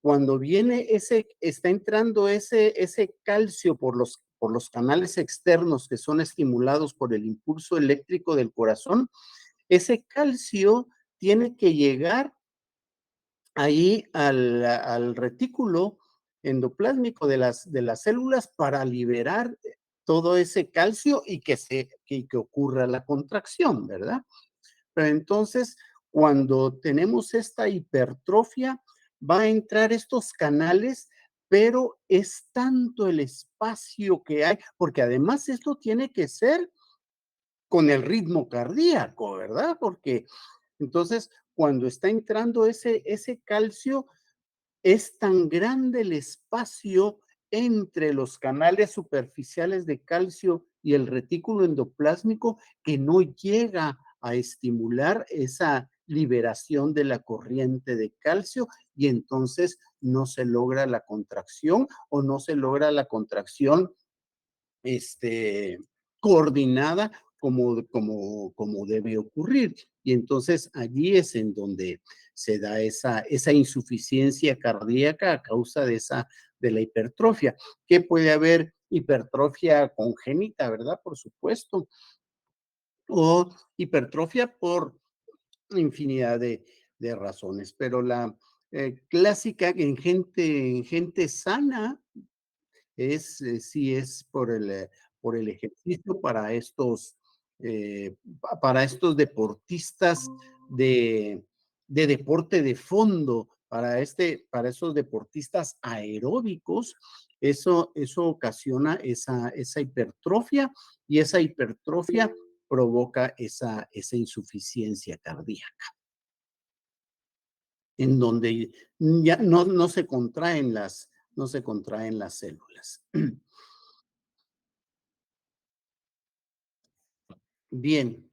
cuando viene está entrando ese calcio por los canales externos que son estimulados por el impulso eléctrico del corazón, ese calcio tiene que llegar ahí al retículo endoplásmico de las células para liberar todo ese calcio y que ocurra la contracción, ¿verdad? Pero entonces, cuando tenemos esta hipertrofia, va a entrar estos canales, pero es tanto el espacio que hay, porque además esto tiene que ser con el ritmo cardíaco, ¿verdad? Porque entonces, cuando está entrando ese calcio, es tan grande el espacio entre los canales superficiales de calcio y el retículo endoplásmico que no llega a estimular esa liberación de la corriente de calcio y entonces no se logra la contracción o no se logra la contracción este, coordinada como debe ocurrir. Y entonces allí es en donde se da esa insuficiencia cardíaca a causa de la hipertrofia. ¿Qué puede haber? Hipertrofia congénita, ¿verdad? Por supuesto. O hipertrofia por infinidad de razones. Pero la clásica en gente sana sí es por el ejercicio para estos deportistas de, de deporte de fondo, para esos deportistas aeróbicos, eso ocasiona esa hipertrofia y esa hipertrofia provoca esa insuficiencia cardíaca, en donde ya no se contraen no se contraen las células. Bien,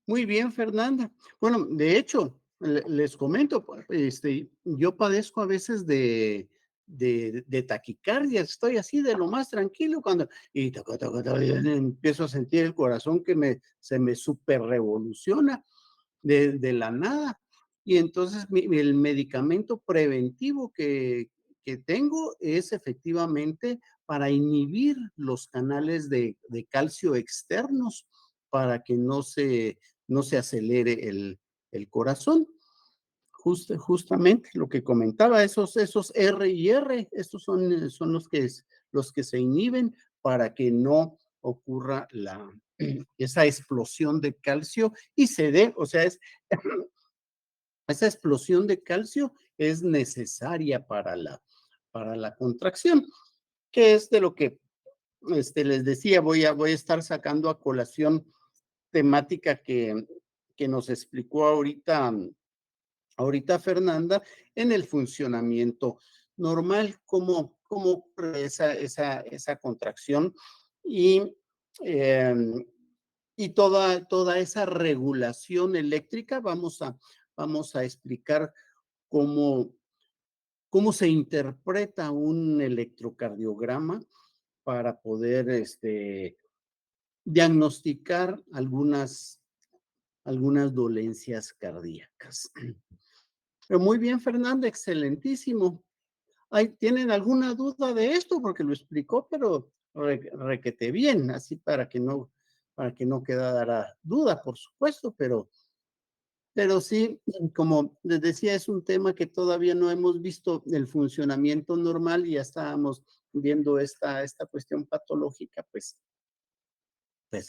muy bien, Fernanda. Bueno, de hecho, les comento, pues, yo padezco a veces de taquicardia, estoy así de lo más tranquilo cuando y y empiezo a sentir el corazón que se me super revoluciona de la nada. Y entonces el medicamento preventivo que tengo es efectivamente para inhibir los canales de calcio externos para que no se acelere el corazón. Justamente lo que comentaba, esos R y R, estos son los que se inhiben para que no ocurra esa explosión de calcio y se dé, o sea, esa explosión de calcio es necesaria para la contracción, que es de lo que les decía, voy a estar sacando a colación temática que nos explicó ahorita Fernanda en el funcionamiento normal, cómo ocurre esa contracción y, eh, y toda esa regulación eléctrica. Vamos a explicar cómo, cómo se interpreta un electrocardiograma para poder diagnosticar algunas dolencias cardíacas. Pero muy bien, Fernanda, excelentísimo. ¿Tienen alguna duda de esto? Porque lo explicó, pero requete bien, así para que no quedara duda, por supuesto, pero sí, como les decía, es un tema que todavía no hemos visto el funcionamiento normal y ya estábamos viendo esta cuestión patológica, pues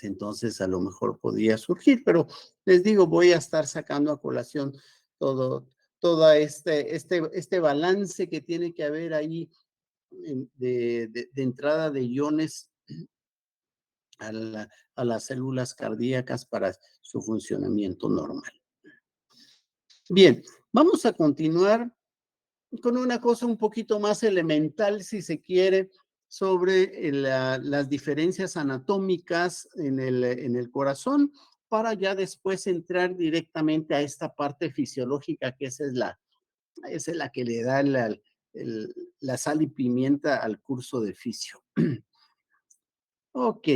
entonces a lo mejor podría surgir, pero les digo, voy a estar sacando a colación todo, toda este balance que tiene que haber ahí de entrada de iones a las células cardíacas para su funcionamiento normal. Bien, vamos a continuar con una cosa un poquito más elemental, si se quiere, sobre las diferencias anatómicas en el corazón, para ya después entrar directamente a esta parte fisiológica, que esa es la que le da la sal y pimienta al curso de fisio. Ok,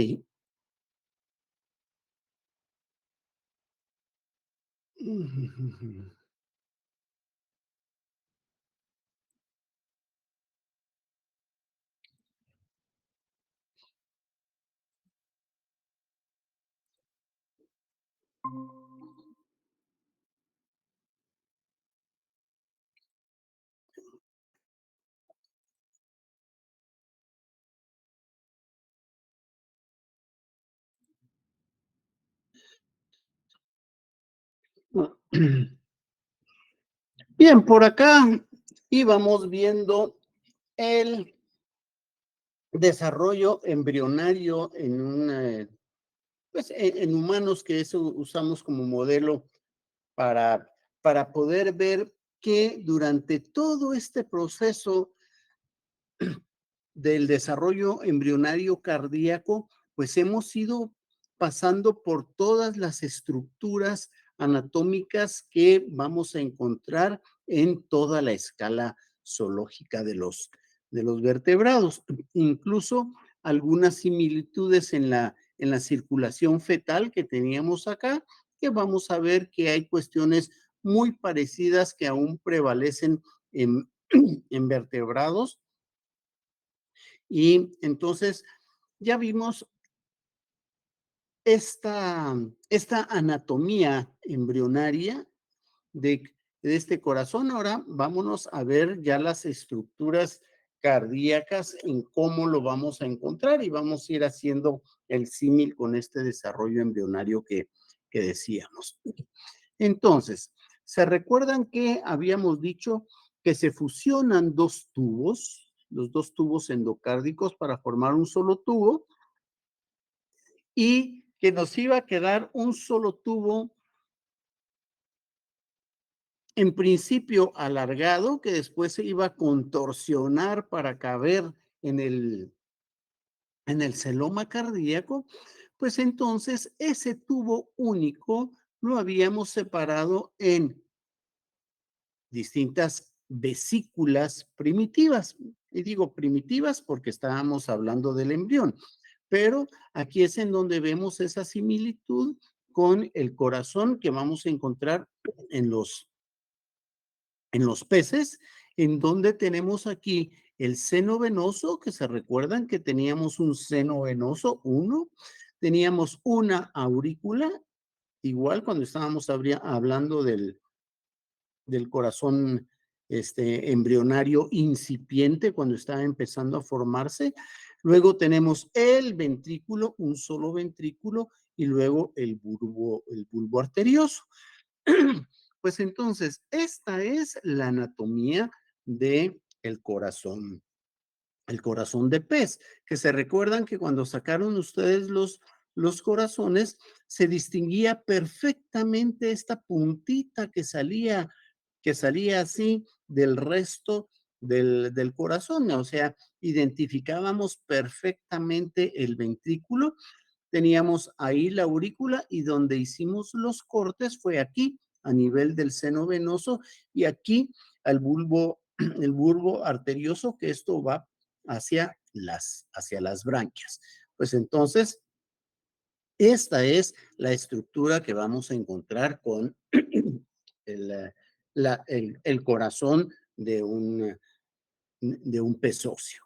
Bien, por acá íbamos viendo el desarrollo embrionario en pues en humanos, que eso usamos como modelo para, para poder ver que durante todo este proceso del desarrollo embrionario cardíaco, pues hemos ido pasando por todas las estructuras anatómicas que vamos a encontrar en toda la escala zoológica de los vertebrados, incluso algunas similitudes en la circulación fetal que teníamos acá, que vamos a ver que hay cuestiones muy parecidas que aún prevalecen en, en vertebrados. Y entonces ya vimos esta anatomía embrionaria de este corazón. Ahora vámonos a ver ya las estructuras cardíacas en cómo lo vamos a encontrar y vamos a ir haciendo el símil con este desarrollo embrionario que decíamos. Entonces, ¿se recuerdan que habíamos dicho que se fusionan dos tubos, los dos tubos endocárdicos para formar un solo tubo y que nos iba a quedar un solo tubo en principio alargado, que después se iba a contorsionar para caber en en el celoma cardíaco? Pues entonces ese tubo único lo habíamos separado en distintas vesículas primitivas. Y digo primitivas porque estábamos hablando del embrión, pero aquí es en donde vemos esa similitud con el corazón que vamos a encontrar en en los peces, en donde tenemos aquí el seno venoso, que se recuerdan que teníamos un seno venoso, uno, teníamos una aurícula, igual cuando estábamos hablando del corazón embrionario incipiente, cuando estaba empezando a formarse. Luego tenemos el ventrículo, un solo ventrículo, y luego el bulbo arterioso. Pues entonces, esta es la anatomía de el corazón de pez, que se recuerdan que cuando sacaron ustedes los corazones, se distinguía perfectamente esta puntita que salía así del resto del corazón, o sea, identificábamos perfectamente el ventrículo, teníamos ahí la aurícula y donde hicimos los cortes fue aquí, a nivel del seno venoso, y aquí al bulbo, el bulbo arterioso, que esto va hacia las branquias. Pues entonces, esta es la estructura que vamos a encontrar con el, el corazón de un pez óseo.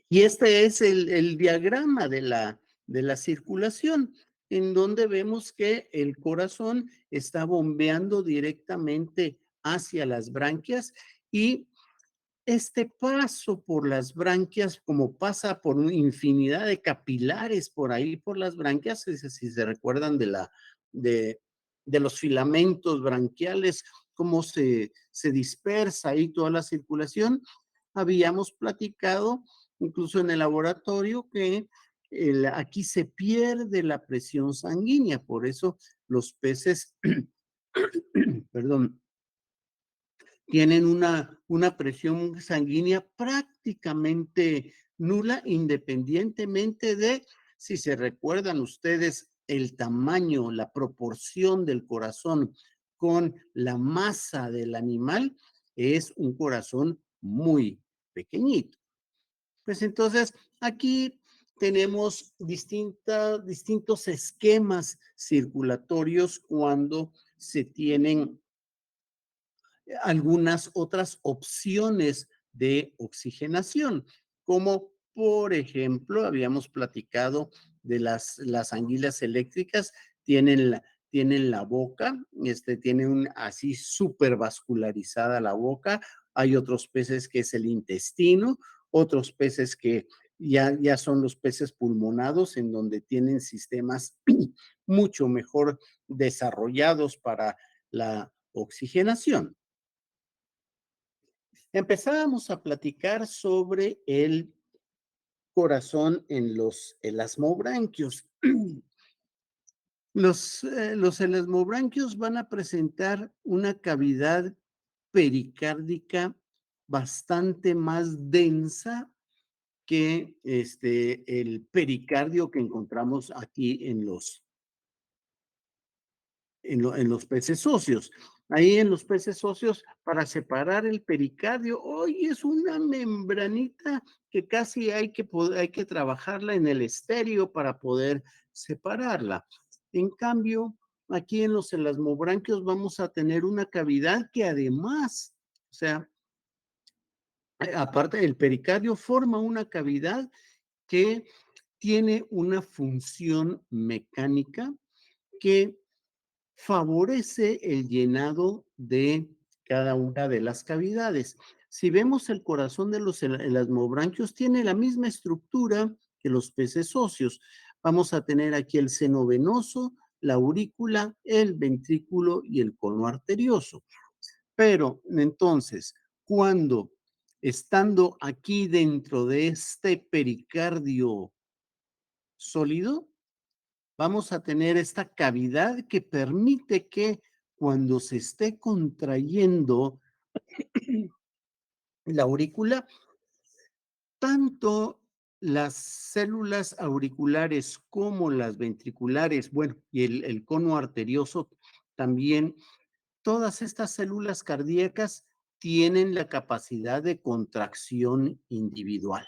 Y este es el diagrama de la circulación, en donde vemos que el corazón está bombeando directamente hacia las branquias y este paso por las branquias, como pasa por una infinidad de capilares por ahí, por las branquias, si se recuerdan de, de los filamentos branquiales, cómo se dispersa ahí toda la circulación, habíamos platicado, incluso en el laboratorio, que aquí se pierde la presión sanguínea, por eso los peces, perdón, tienen una presión sanguínea prácticamente nula, independientemente de, si se recuerdan ustedes, el tamaño, la proporción del corazón con la masa del animal, es un corazón muy pequeñito. Pues entonces, aquí tenemos distintos esquemas circulatorios cuando se tienen algunas otras opciones de oxigenación, como por ejemplo, habíamos platicado de las anguilas eléctricas, tienen la boca, tiene así súper vascularizada la boca, hay otros peces que es el intestino, otros peces que ya son los peces pulmonados en donde tienen sistemas mucho mejor desarrollados para la oxigenación. Empezábamos a platicar sobre el corazón en los elasmobranquios. Los elasmobranquios van a presentar una cavidad pericárdica bastante más densa que el pericardio que encontramos aquí en los peces óseos. Ahí en los peces óseos, para separar el pericardio, hoy es una membranita que casi hay que trabajarla en el estéreo para poder separarla. En cambio, aquí en los elasmobranquios vamos a tener una cavidad que además, o sea, aparte el pericardio forma una cavidad que tiene una función mecánica que favorece el llenado de cada una de las cavidades. Si vemos el corazón de los elasmobranquios, tiene la misma estructura que los peces óseos. Vamos a tener aquí el seno venoso, la aurícula, el ventrículo y el cono arterioso. Pero entonces, cuando estando aquí dentro de este pericardio sólido, vamos a tener esta cavidad que permite que cuando se esté contrayendo la aurícula, tanto las células auriculares como las ventriculares, bueno, y el cono arterioso también, todas estas células cardíacas tienen la capacidad de contracción individual,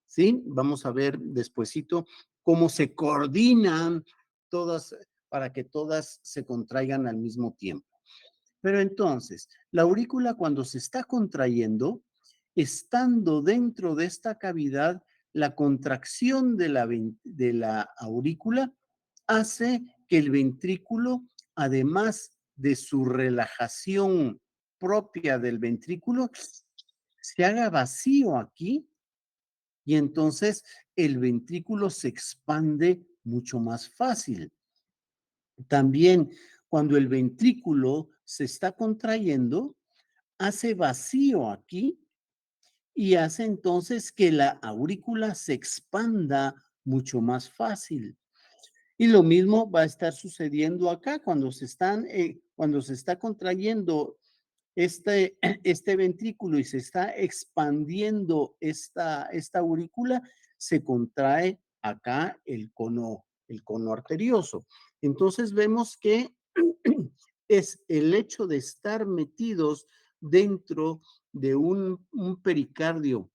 ¿sí? Vamos a ver despuesito cómo se coordinan todas para que todas se contraigan al mismo tiempo. Pero entonces, la aurícula cuando se está contrayendo, estando dentro de esta cavidad, la contracción de la aurícula hace que el ventrículo, además de su relajación propia del ventrículo, se haga vacío aquí y entonces el ventrículo se expande mucho más fácil. También cuando el ventrículo se está contrayendo, hace vacío aquí y hace entonces que la aurícula se expanda mucho más fácil. Y lo mismo va a estar sucediendo acá cuando se está contrayendo este ventrículo y se está expandiendo esta aurícula, se contrae acá el cono arterioso. Entonces vemos que es el hecho de estar metidos dentro de un pericardio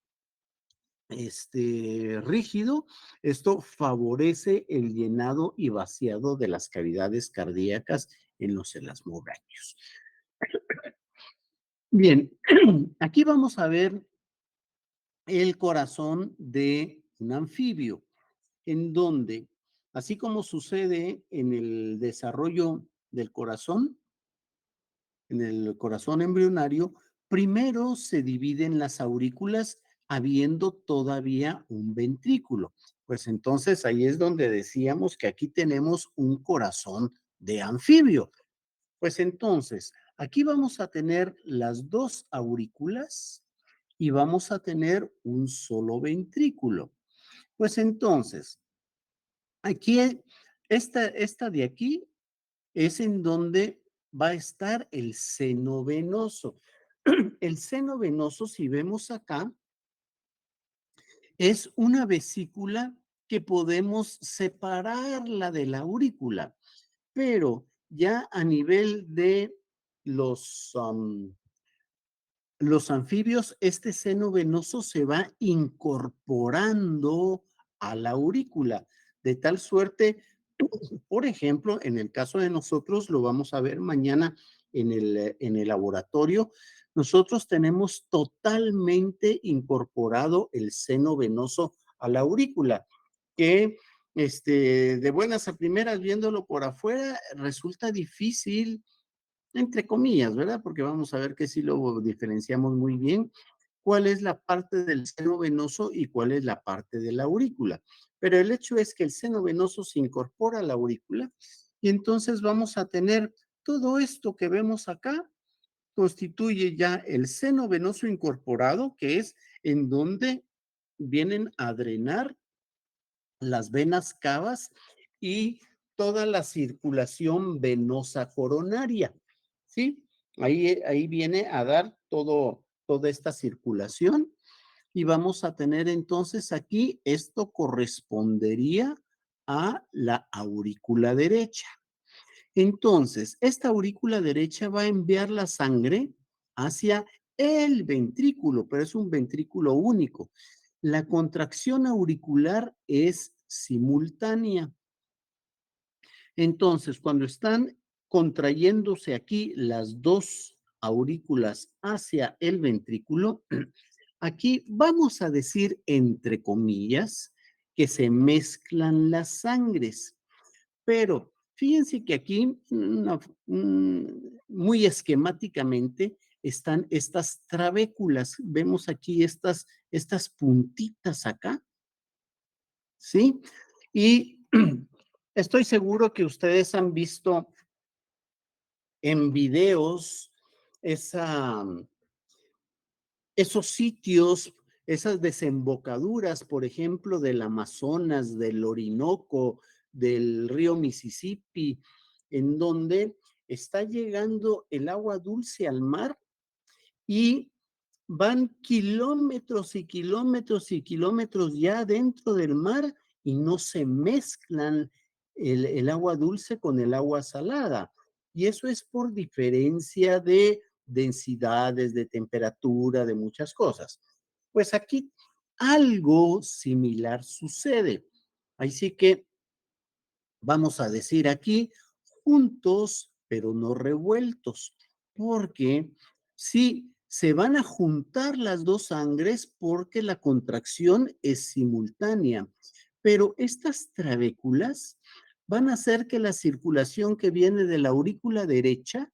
rígido, esto favorece el llenado y vaciado de las cavidades cardíacas en los elasmobranquios. Bien, aquí vamos a ver el corazón de un anfibio, en donde, así como sucede en el desarrollo del corazón, en el corazón embrionario, primero se dividen las aurículas habiendo todavía un ventrículo. Pues entonces ahí es donde decíamos que aquí tenemos un corazón de anfibio. Pues entonces, aquí vamos a tener las dos aurículas y vamos a tener un solo ventrículo. Pues entonces, aquí, esta de aquí es en donde va a estar el seno venoso. El seno venoso, si vemos acá, es una vesícula que podemos separarla de la aurícula, pero ya a nivel de los, los anfibios, este seno venoso se va incorporando a la aurícula, de tal suerte, por ejemplo, en el caso de nosotros, lo vamos a ver mañana en el laboratorio, nosotros tenemos totalmente incorporado el seno venoso a la aurícula, que de buenas a primeras, viéndolo por afuera, resulta difícil entre comillas, ¿verdad? Porque vamos a ver que sí lo diferenciamos muy bien, cuál es la parte del seno venoso y cuál es la parte de la aurícula. Pero el hecho es que el seno venoso se incorpora a la aurícula y entonces vamos a tener todo esto que vemos acá constituye ya el seno venoso incorporado, que es en donde vienen a drenar las venas cavas y toda la circulación venosa coronaria, ¿sí? Ahí viene a dar toda esta circulación y vamos a tener entonces aquí, esto correspondería a la aurícula derecha. Entonces, esta aurícula derecha va a enviar la sangre hacia el ventrículo, pero es un ventrículo único. La contracción auricular es simultánea. Entonces, cuando están contrayéndose aquí las dos aurículas hacia el ventrículo, aquí vamos a decir, entre comillas, que se mezclan las sangres. Pero fíjense que aquí, muy esquemáticamente, están estas trabéculas. Vemos aquí estas puntitas acá, ¿sí? Y estoy seguro que ustedes han visto en videos esa, esos sitios, esas desembocaduras, por ejemplo, del Amazonas, del Orinoco, del río Mississippi, en donde está llegando el agua dulce al mar y van kilómetros y kilómetros y kilómetros ya dentro del mar y no se mezclan el agua dulce con el agua salada. Y eso es por diferencia de densidades, de temperatura, de muchas cosas. Pues aquí algo similar sucede. Así que vamos a decir aquí, juntos, pero no revueltos, porque sí, se van a juntar las dos sangres porque la contracción es simultánea, pero estas trabéculas van a hacer que la circulación que viene de la aurícula derecha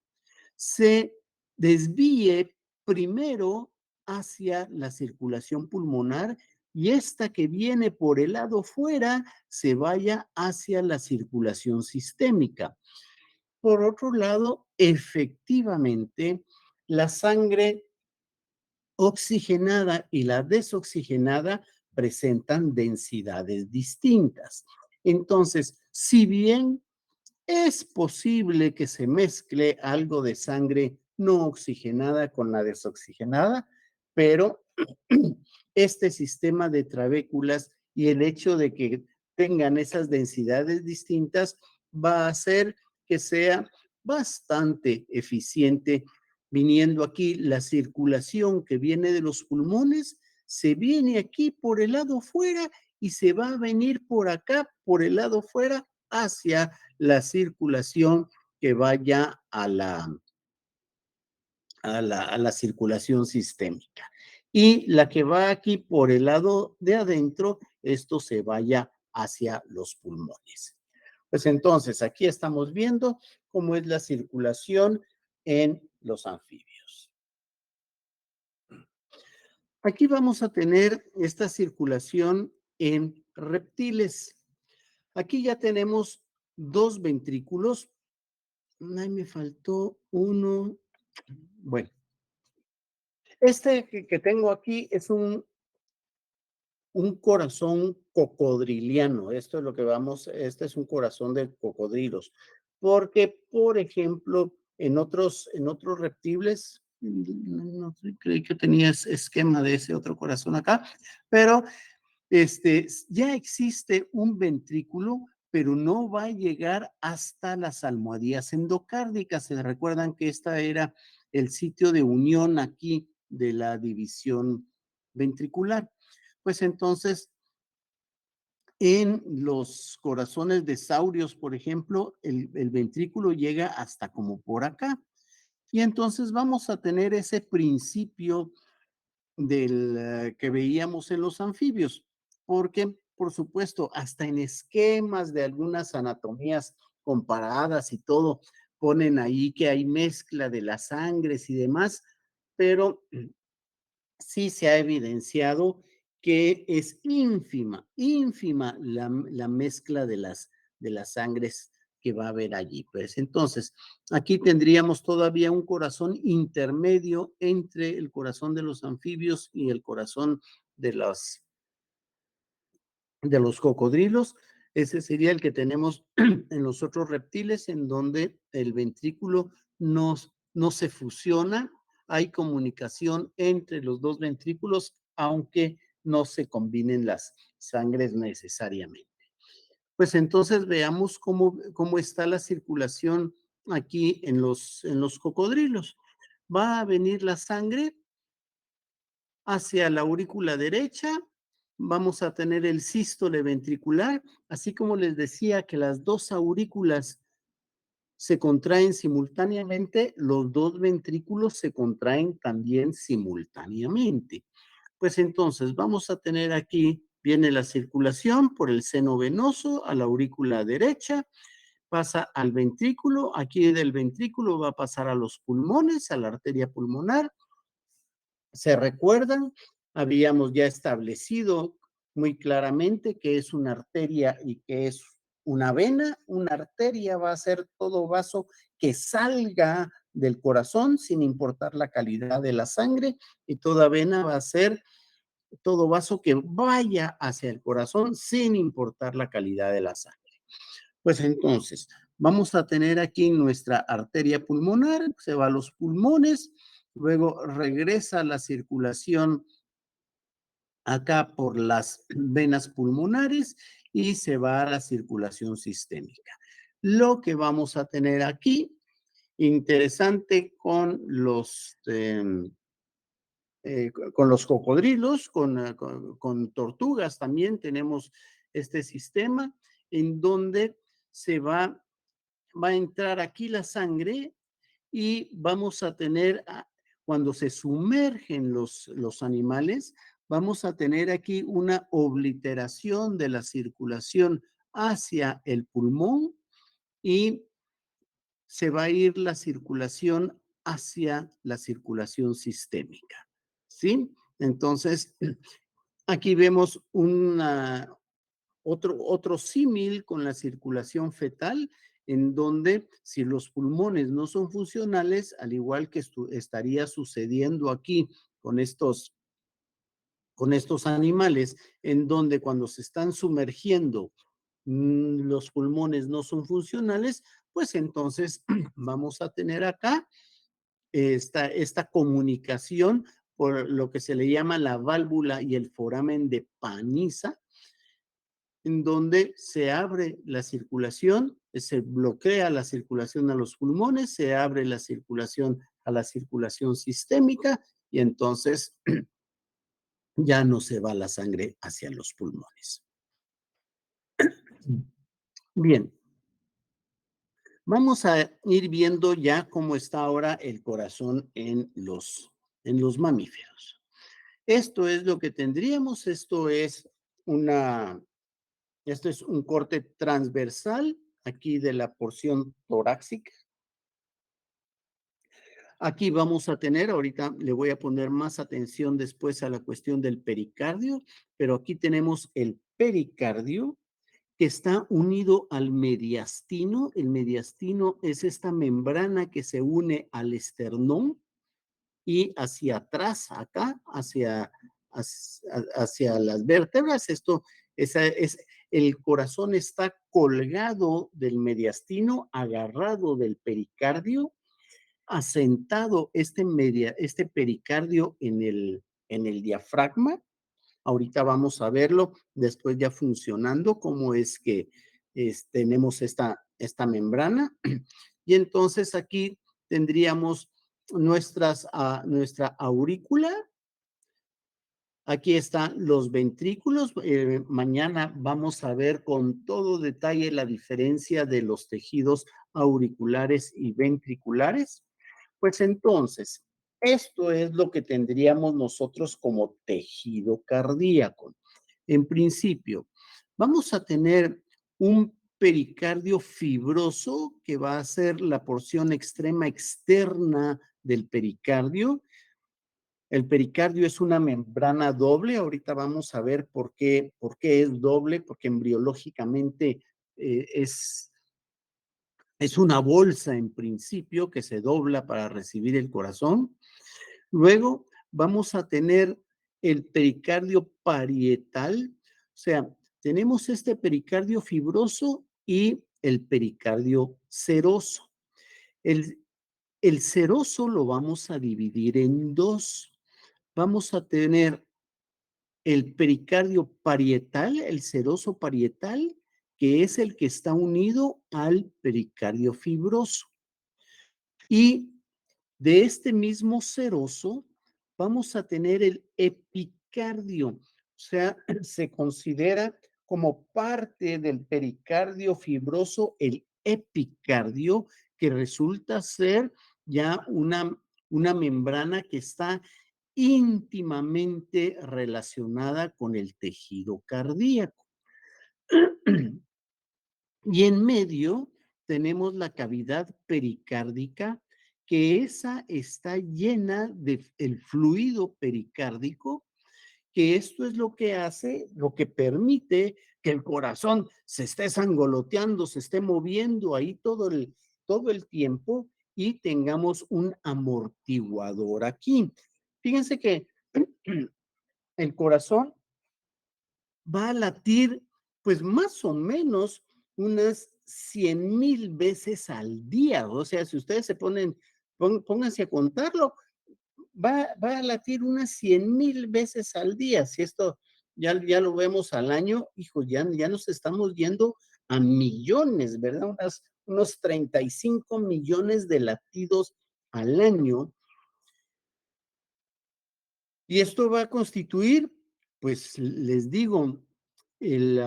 se desvíe primero hacia la circulación pulmonar y esta que viene por el lado fuera se vaya hacia la circulación sistémica. Por otro lado, efectivamente, la sangre oxigenada y la desoxigenada presentan densidades distintas. Entonces, si bien es posible que se mezcle algo de sangre no oxigenada con la desoxigenada, pero este sistema de trabéculas y el hecho de que tengan esas densidades distintas va a hacer que sea bastante eficiente viniendo aquí la circulación que viene de los pulmones, se viene aquí por el lado fuera y se va a venir por acá, por el lado fuera, hacia la circulación que vaya a la circulación sistémica. Y la que va aquí por el lado de adentro, esto se vaya hacia los pulmones. Pues entonces, aquí estamos viendo cómo es la circulación en los anfibios. Aquí vamos a tener esta circulación en reptiles. Aquí ya tenemos dos ventrículos. Ay, me faltó uno. Bueno, este que tengo aquí es un corazón cocodriliano. Esto es lo que vamos, este es un corazón de cocodrilos. Porque, por ejemplo, en otros reptiles, no creí que tenía esquema de ese otro corazón acá, pero ya existe un ventrículo, pero no va a llegar hasta las almohadillas endocárdicas. Se recuerdan que esta era el sitio de unión aquí de la división ventricular. Pues entonces, en los corazones de saurios, por ejemplo, el ventrículo llega hasta como por acá. Y entonces vamos a tener ese principio que veíamos en los anfibios, porque, por supuesto, hasta en esquemas de algunas anatomías comparadas y todo, ponen ahí que hay mezcla de las sangres y demás, pero sí se ha evidenciado que es ínfima la mezcla de las sangres que va a haber allí. Pues entonces, aquí tendríamos todavía un corazón intermedio entre el corazón de los anfibios y el corazón de de los cocodrilos. Ese sería el que tenemos en los otros reptiles, en donde el ventrículo no se fusiona, hay comunicación entre los dos ventrículos, aunque no se combinen las sangres necesariamente. Pues entonces veamos cómo está la circulación aquí en los cocodrilos. Va a venir la sangre hacia la aurícula derecha, vamos a tener el sístole ventricular, así como les decía que las dos aurículas se contraen simultáneamente, los dos ventrículos se contraen también simultáneamente. Pues entonces vamos a tener aquí, viene la circulación por el seno venoso a la aurícula derecha, pasa al ventrículo, aquí del ventrículo va a pasar a los pulmones, a la arteria pulmonar. ¿Se recuerdan? Habíamos ya establecido muy claramente que es una arteria y que es una vena. Una arteria va a ser todo vaso que salga del corazón sin importar la calidad de la sangre, y toda vena va a ser todo vaso que vaya hacia el corazón sin importar la calidad de la sangre. Pues entonces, vamos a tener aquí nuestra arteria pulmonar, se va a los pulmones, luego regresa la circulación acá por las venas pulmonares y se va a la circulación sistémica. Lo que vamos a tener aquí, interesante con los cocodrilos, con tortugas también tenemos este sistema en donde se va a entrar aquí la sangre y vamos a tener, cuando se sumergen los animales, vamos a tener aquí una obliteración de la circulación hacia el pulmón y se va a ir la circulación hacia la circulación sistémica, ¿sí? Entonces, aquí vemos otro símil con la circulación fetal, en donde si los pulmones no son funcionales, al igual que estaría sucediendo aquí con con estos animales, en donde cuando se están sumergiendo los pulmones no son funcionales, pues entonces vamos a tener acá esta comunicación por lo que se le llama la válvula y el foramen de Panizza, en donde se abre la circulación, se bloquea la circulación a los pulmones, se abre la circulación a la circulación sistémica y entonces ya no se va la sangre hacia los pulmones. Bien, vamos a ir viendo ya cómo está ahora el corazón en los mamíferos. Esto es lo que tendríamos, una, esto es un corte transversal aquí de la porción torácica. Aquí vamos a tener, ahorita le voy a poner más atención después a la cuestión del pericardio, pero aquí tenemos el pericardio que está unido al mediastino. El mediastino es esta membrana que se une al esternón y hacia atrás, acá, hacia las vértebras. El corazón está colgado del mediastino, agarrado del pericardio, asentado este pericardio en el diafragma. Ahorita vamos a verlo, después ya funcionando, cómo es que tenemos esta membrana. Y entonces aquí tendríamos nuestra aurícula. Aquí están los ventrículos. Mañana vamos a ver con todo detalle la diferencia de los tejidos auriculares y ventriculares. Pues entonces, esto es lo que tendríamos nosotros como tejido cardíaco. En principio, vamos a tener un pericardio fibroso que va a ser la porción extrema externa del pericardio, El pericardio es una membrana doble. Ahorita vamos a ver por qué es doble, porque embriológicamente es una bolsa en principio que se dobla para recibir el corazón. Luego vamos a tener el pericardio parietal, o sea, tenemos este pericardio fibroso y el pericardio seroso. El, el seroso lo vamos a dividir en dos. Vamos a tener el pericardio parietal, el seroso parietal, que es el que está unido al pericardio fibroso. Y de este mismo seroso vamos a tener el epicardio, o sea, se considera como parte del pericardio fibroso el epicardio, que resulta ser ya una membrana que está íntimamente relacionada con el tejido cardíaco. Y en medio tenemos la cavidad pericárdica, que esa está llena de el fluido pericárdico, que esto es lo que hace, lo que permite que el corazón se esté sangoloteando, se esté moviendo ahí todo el tiempo y tengamos un amortiguador aquí. Fíjense que el corazón va a latir, pues más o menos unas 100,000 veces al día. O sea, si ustedes se pónganse a contarlo, va a latir unas 100,000 veces al día. Si esto ya lo vemos al año, hijo, ya nos estamos yendo a millones, ¿verdad? Unos 35 millones de latidos al año. Y esto va a constituir, pues les digo, el,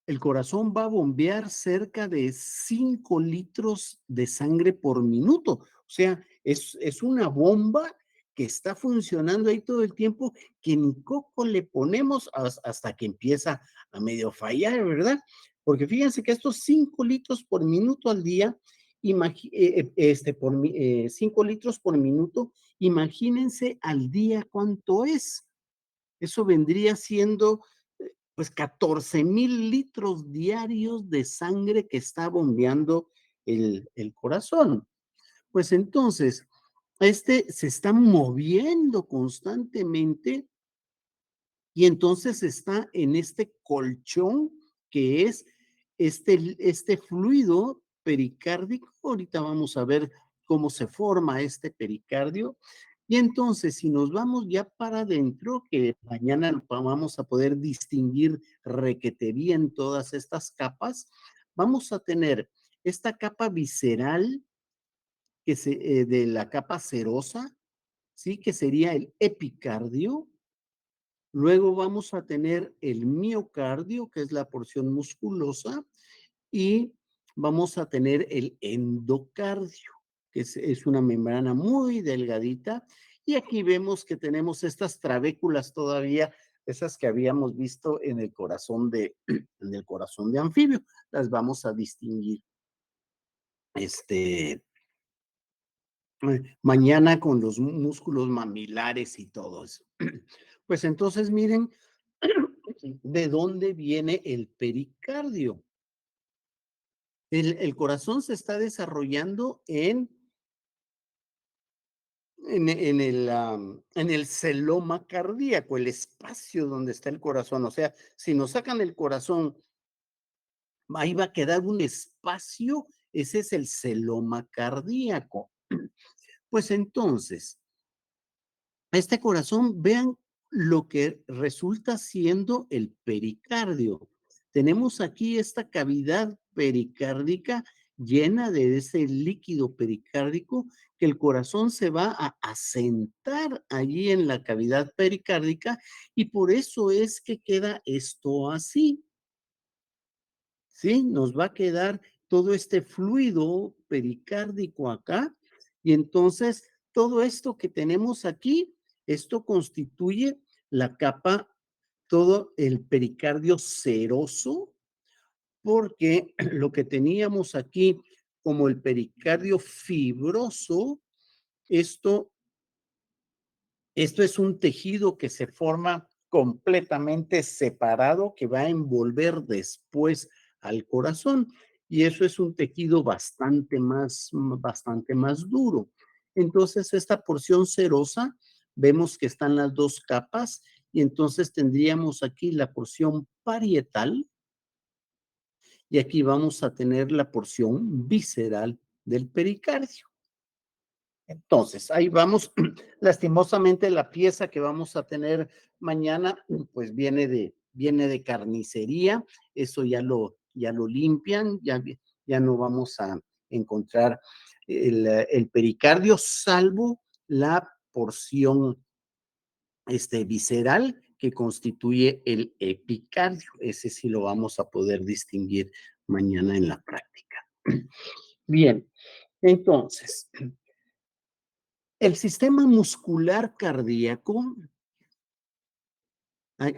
el corazón va a bombear cerca de 5 litros de sangre por minuto. O sea, es una bomba que está funcionando ahí todo el tiempo, que ni coco le ponemos hasta que empieza a medio fallar, ¿verdad? Porque fíjense que estos 5 litros por minuto al día, 5 litros por minuto, imagínense al día cuánto es. Eso vendría siendo pues 14,000 litros diarios de sangre que está bombeando el corazón. Pues entonces, este se está moviendo constantemente y entonces está en este colchón que es este fluido pericárdico. Ahorita vamos a ver cómo se forma este pericardio. Y entonces, si nos vamos ya para adentro, que mañana vamos a poder distinguir requete bien todas estas capas, vamos a tener esta capa visceral de la capa serosa, ¿sí? Que sería el epicardio. Luego vamos a tener el miocardio, que es la porción musculosa, y vamos a tener el endocardio, que es una membrana muy delgadita. Y aquí vemos que tenemos estas trabéculas todavía, esas que habíamos visto en el corazón en el corazón de anfibio. Las vamos a distinguir este, mañana con los músculos mamilares y todo eso. Pues entonces miren de dónde viene el pericardio. El corazón se está desarrollando en el celoma cardíaco, el espacio donde está el corazón. O sea, si nos sacan el corazón, ahí va a quedar un espacio, ese es el celoma cardíaco. Pues entonces, este corazón, vean lo que resulta siendo el pericardio. Tenemos aquí esta cavidad pericárdica llena de ese líquido pericárdico que el corazón se va a asentar allí en la cavidad pericárdica y por eso es que queda esto así. ¿Sí? Nos va a quedar todo este fluido pericárdico acá y entonces todo esto que tenemos aquí, esto constituye la capa, todo el pericardio seroso, porque lo que teníamos aquí como el pericardio fibroso, esto Esto es un tejido que se forma completamente separado, que va a envolver después al corazón, y eso es un tejido bastante más duro. Entonces, esta porción serosa, vemos que están las dos capas, y entonces tendríamos aquí la porción parietal, y aquí vamos a tener la porción visceral del pericardio. Entonces, ahí vamos. Lastimosamente, la pieza que vamos a tener mañana, pues viene de carnicería. Eso ya lo limpian, ya no vamos a encontrar el pericardio, salvo la porción visceral que constituye el epicardio. Ese sí lo vamos a poder distinguir mañana en la práctica. Bien, entonces, el sistema muscular cardíaco, ay,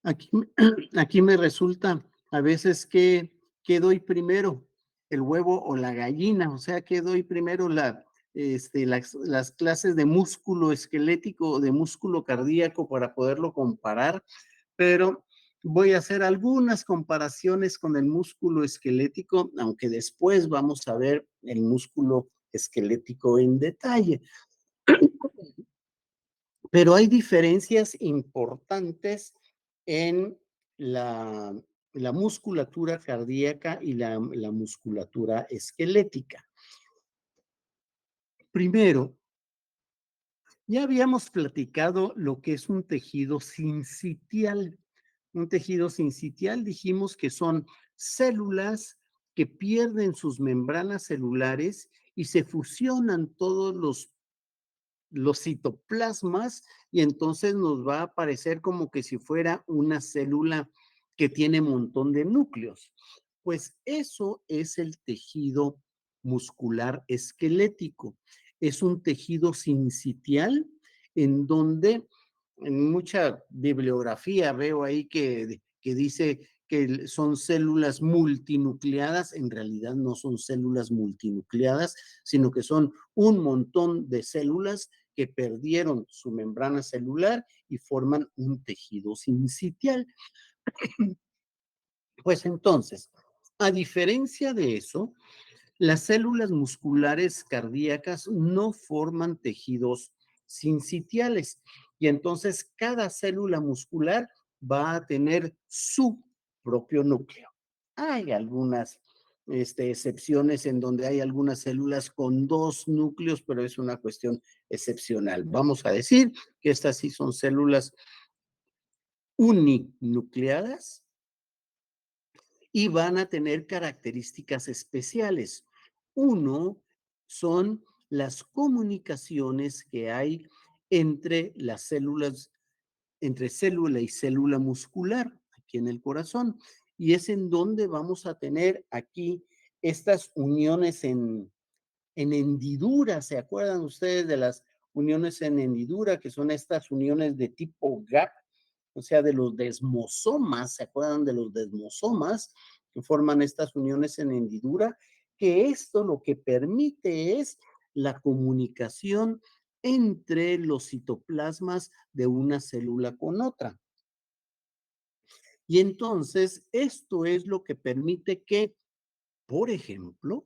aquí, aquí me resulta a veces que doy primero, el huevo o la gallina, o sea, que doy primero las clases de músculo esquelético o de músculo cardíaco para poderlo comparar, pero voy a hacer algunas comparaciones con el músculo esquelético, aunque después vamos a ver el músculo esquelético en detalle. Pero hay diferencias importantes en la, la musculatura cardíaca y la musculatura esquelética. Primero, ya habíamos platicado lo que es un tejido sincitial. Un tejido sincitial dijimos que son células que pierden sus membranas celulares y se fusionan todos los citoplasmas y entonces nos va a aparecer como que si fuera una célula que tiene un montón de núcleos. Pues eso es el tejido muscular esquelético. Es un tejido sincitial en donde en mucha bibliografía veo ahí que dice que son células multinucleadas, en realidad no son células multinucleadas, sino que son un montón de células que perdieron su membrana celular y forman un tejido sincitial. Pues entonces, a diferencia de eso, las células musculares cardíacas no forman tejidos sincitiales y entonces cada célula muscular va a tener su propio núcleo. Hay algunas excepciones en donde hay algunas células con dos núcleos, pero es una cuestión excepcional. Vamos a decir que estas sí son células uninucleadas y van a tener características especiales. Uno son las comunicaciones que hay entre las células, entre célula y célula muscular, aquí en el corazón, y es en donde vamos a tener aquí estas uniones en hendidura. ¿Se acuerdan ustedes de las uniones en hendidura, que son estas uniones de tipo gap? O sea, de los desmosomas, ¿se acuerdan de los desmosomas que forman estas uniones en hendidura? Que esto lo que permite es la comunicación entre los citoplasmas de una célula con otra. Y entonces, esto es lo que permite que, por ejemplo,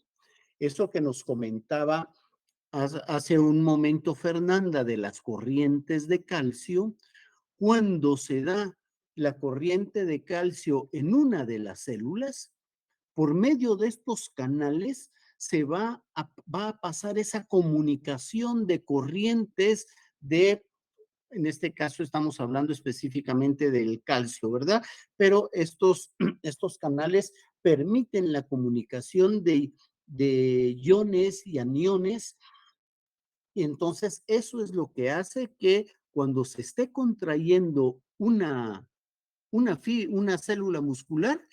eso que nos comentaba hace un momento Fernanda de las corrientes de calcio, cuando se da la corriente de calcio en una de las células, por medio de estos canales va a pasar esa comunicación de corrientes de, en este caso estamos hablando específicamente del calcio, ¿verdad? Pero estos canales permiten la comunicación de iones y aniones, y entonces eso es lo que hace que cuando se esté contrayendo una célula muscular,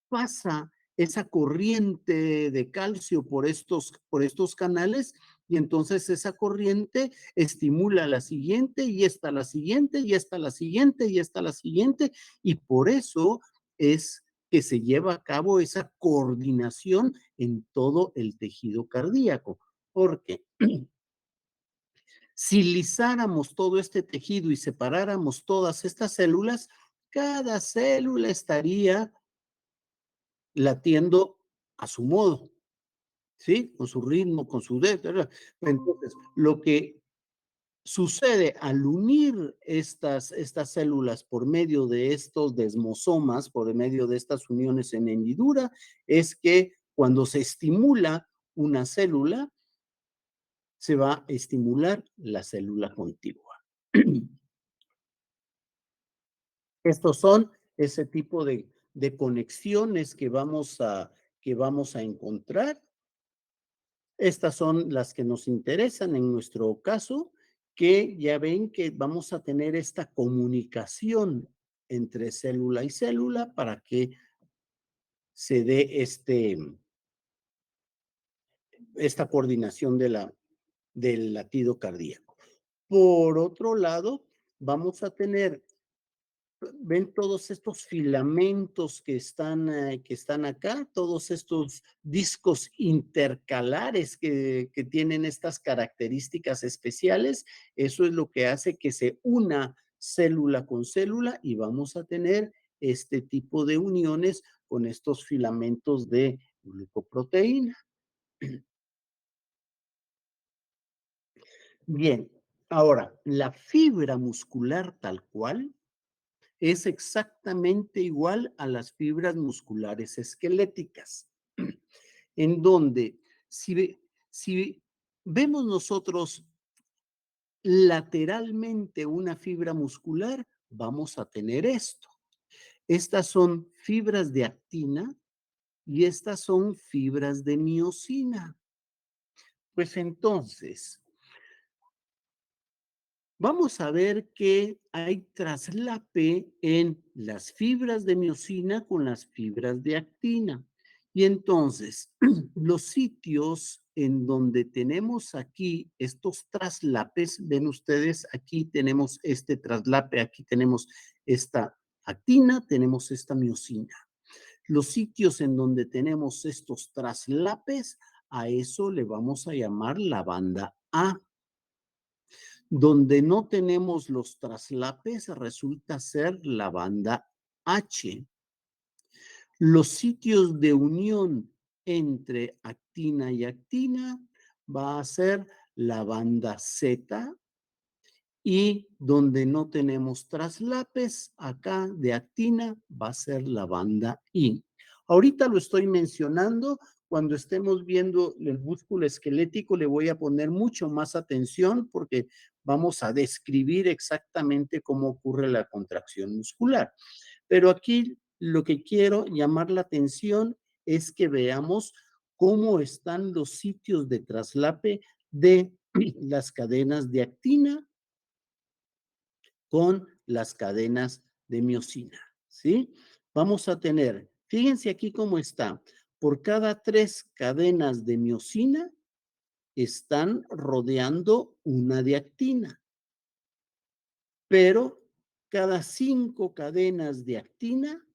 pasa esa corriente de calcio por estos canales y entonces esa corriente estimula la siguiente y esta la siguiente y esta la siguiente y esta la siguiente y por eso es que se lleva a cabo esa coordinación en todo el tejido cardíaco. Porque Si lisáramos todo este tejido y separáramos todas estas células, cada célula estaría latiendo a su modo, ¿sí? Con su ritmo, con su entonces, lo que sucede al unir estas células por medio de estos desmosomas, por medio de estas uniones en hendidura, es que cuando se estimula una célula, se va a estimular la célula contigua. Estos son ese tipo de conexiones que vamos a encontrar. Estas son las que nos interesan en nuestro caso, que ya ven que vamos a tener esta comunicación entre célula y célula para que se dé esta coordinación del latido cardíaco. Por otro lado, vamos a tener, ven todos estos filamentos que están acá, todos estos discos intercalares que tienen estas características especiales. Eso es lo que hace que se una célula con célula y vamos a tener este tipo de uniones con estos filamentos de glucoproteína. Bien, ahora, la fibra muscular tal cual es exactamente igual a las fibras musculares esqueléticas, en donde si vemos nosotros lateralmente una fibra muscular, vamos a tener esto. Estas son fibras de actina y estas son fibras de miosina. Pues entonces, vamos a ver que hay traslape en las fibras de miosina con las fibras de actina. Y entonces, los sitios en donde tenemos aquí estos traslapes, ven ustedes, aquí tenemos este traslape, aquí tenemos esta actina, tenemos esta miosina. Los sitios en donde tenemos estos traslapes, a eso le vamos a llamar la banda A. Donde no tenemos los traslapes resulta ser la banda H. Los sitios de unión entre actina y actina va a ser la banda Z y donde no tenemos traslapes acá de actina va a ser la banda I. Ahorita lo estoy mencionando, cuando estemos viendo el músculo esquelético le voy a poner mucho más atención porque vamos a describir exactamente cómo ocurre la contracción muscular. Pero aquí lo que quiero llamar la atención es que veamos cómo están los sitios de traslape de las cadenas de actina con las cadenas de miosina, ¿sí? Vamos a tener, fíjense aquí cómo está, por cada 3 cadenas de miosina están rodeando una de actina, pero cada 5 cadenas de actina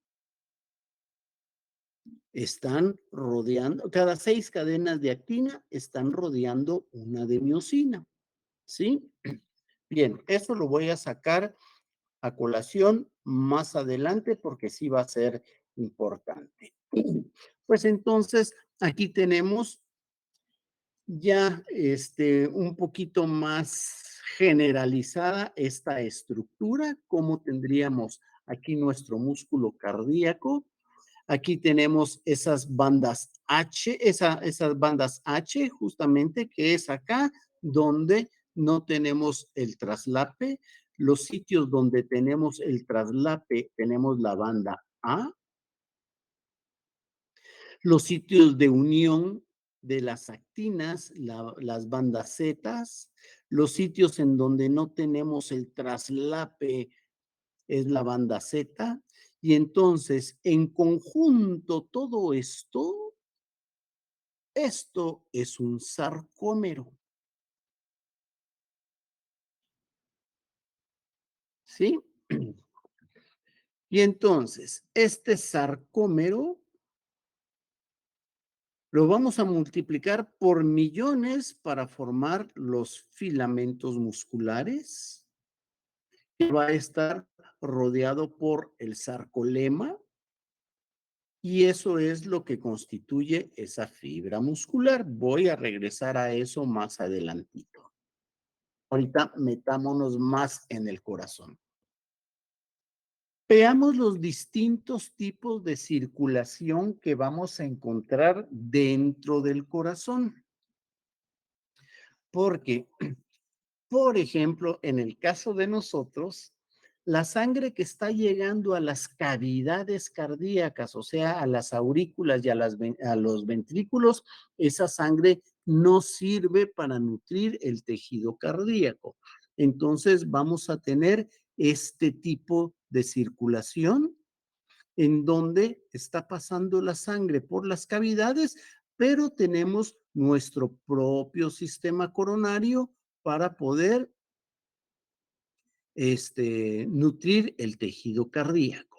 están rodeando, cada 6 cadenas de actina están rodeando una de miosina, ¿sí? Bien, eso lo voy a sacar a colación más adelante porque sí va a ser importante. Pues entonces, aquí tenemos ya un poquito más generalizada esta estructura, cómo tendríamos aquí nuestro músculo cardíaco. Aquí tenemos esas bandas H, esas bandas H justamente que es acá donde no tenemos el traslape. Los sitios donde tenemos el traslape tenemos la banda A. Los sitios de unión de las actinas, las bandas Z. Los sitios en donde no tenemos el traslape es la banda Z. Y entonces, en conjunto, todo esto es un sarcómero, ¿sí? Y entonces, este sarcómero Lo vamos a multiplicar por millones para formar los filamentos musculares, que va a estar rodeado por el sarcolema, y eso es lo que constituye esa fibra muscular. Voy a regresar a eso más adelantito. Ahorita metámonos más en el corazón. Veamos los distintos tipos de circulación que vamos a encontrar dentro del corazón, porque, por ejemplo, en el caso de nosotros, la sangre que está llegando a las cavidades cardíacas, o sea, a las aurículas y a los ventrículos, esa sangre no sirve para nutrir el tejido cardíaco. Entonces, vamos a tener este tipo de circulación en donde está pasando la sangre por las cavidades, pero tenemos nuestro propio sistema coronario para poder nutrir el tejido cardíaco.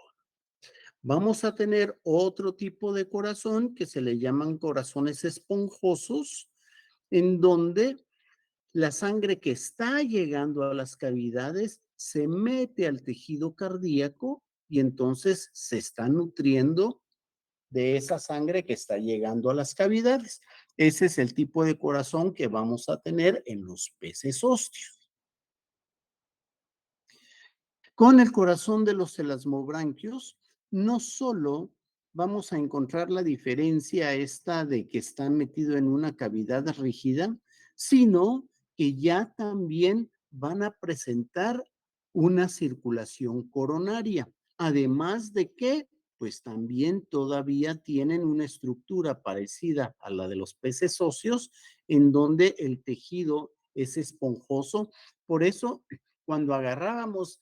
Vamos a tener otro tipo de corazón que se le llaman corazones esponjosos, en donde la sangre que está llegando a las cavidades se mete al tejido cardíaco y entonces se está nutriendo de esa sangre que está llegando a las cavidades. Ese es el tipo de corazón que vamos a tener en los peces óseos. Con el corazón de los elasmobranquios, no solo vamos a encontrar la diferencia esta de que está metido en una cavidad rígida, sino que ya también van a presentar una circulación coronaria. Además de que, pues también todavía tienen una estructura parecida a la de los peces óseos, en donde el tejido es esponjoso. Por eso, cuando agarrábamos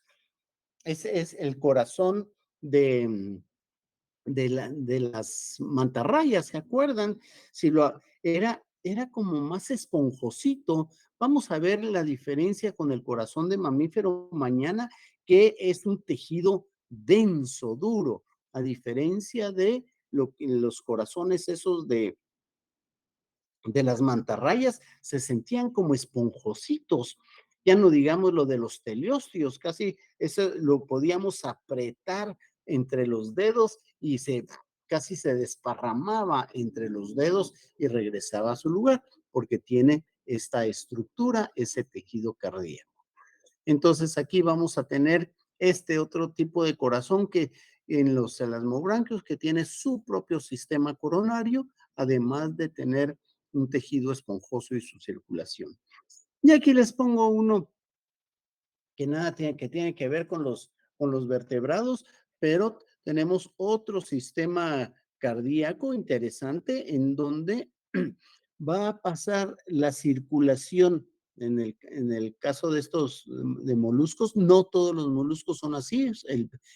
ese es el corazón de las mantarrayas, ¿se acuerdan? Si lo, era como más esponjosito. Vamos a ver la diferencia con el corazón de mamífero mañana, que es un tejido denso, duro, a diferencia de los corazones esos de las mantarrayas se sentían como esponjositos. Ya no digamos lo de los teleostios, casi eso lo podíamos apretar entre los dedos y casi se desparramaba entre los dedos y regresaba a su lugar, porque tiene esta estructura, ese tejido cardíaco. Entonces aquí vamos a tener este otro tipo de corazón que en los elasmobranquios que tiene su propio sistema coronario, además de tener un tejido esponjoso y su circulación. Y aquí les pongo uno que nada tiene que ver con los vertebrados, pero tenemos otro sistema cardíaco interesante en donde va a pasar la circulación en el caso de estos de moluscos. No todos los moluscos son así.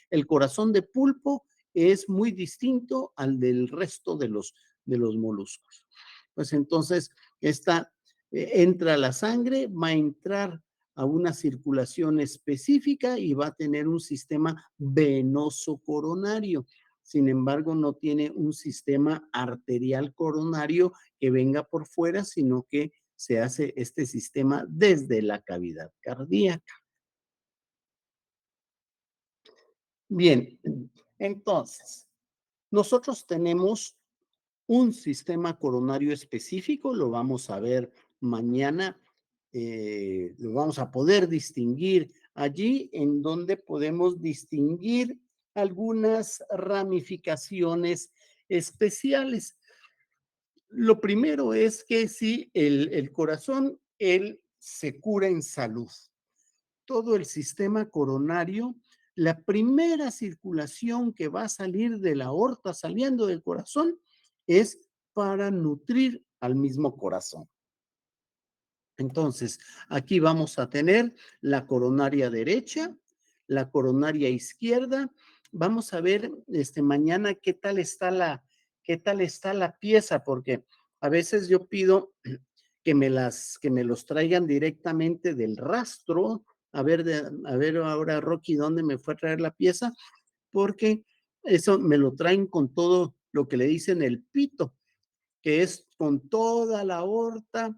El corazón de pulpo es muy distinto al del resto de los moluscos. Pues entonces, esta entra la sangre, va a entrar a una circulación específica y va a tener un sistema venoso coronario. Sin embargo, no tiene un sistema arterial coronario que venga por fuera, sino que se hace este sistema desde la cavidad cardíaca. Bien, entonces, nosotros tenemos un sistema coronario específico, lo vamos a ver mañana, lo vamos a poder distinguir allí en donde podemos distinguir algunas ramificaciones especiales. Lo primero es que si el corazón, él se cura en salud. Todo el sistema coronario, la primera circulación que va a salir de la aorta saliendo del corazón es para nutrir al mismo corazón. Entonces, aquí vamos a tener la coronaria derecha, la coronaria izquierda. Vamos a ver mañana qué tal está la pieza, porque a veces yo pido que me los traigan directamente del rastro. A ver ahora, Rocky, ¿dónde me fue a traer la pieza? Porque eso me lo traen con todo lo que le dicen el pito, que es con toda la aorta,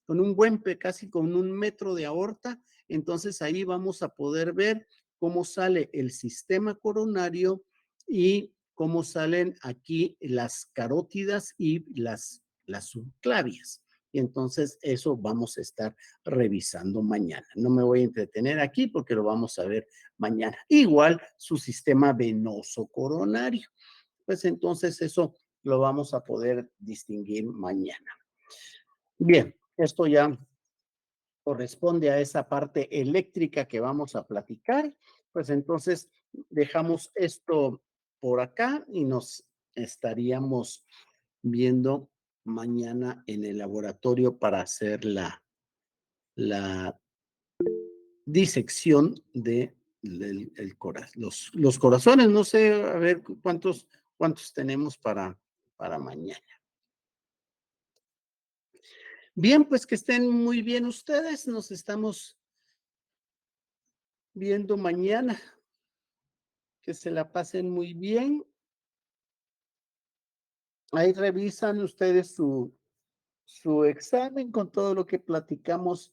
con un buen, casi con 1 metro de aorta. Entonces ahí vamos a poder ver cómo sale el sistema coronario y cómo salen aquí las carótidas y las subclavias. Y entonces eso vamos a estar revisando mañana. No me voy a entretener aquí porque lo vamos a ver mañana. Igual su sistema venoso coronario. Pues entonces eso lo vamos a poder distinguir mañana. Bien, esto ya corresponde a esa parte eléctrica que vamos a platicar. Pues entonces dejamos esto por acá y nos estaríamos viendo mañana en el laboratorio para hacer la disección de los corazones. No sé, a ver cuántos tenemos para mañana. Bien, pues que estén muy bien ustedes. Nos estamos viendo mañana. Que se la pasen muy bien. Ahí revisan ustedes su examen con todo lo que platicamos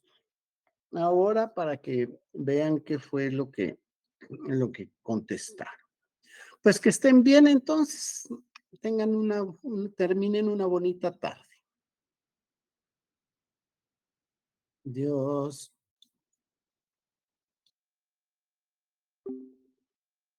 ahora para que vean qué fue lo que contestaron. Pues que estén bien entonces, terminen una bonita tarde. Dios.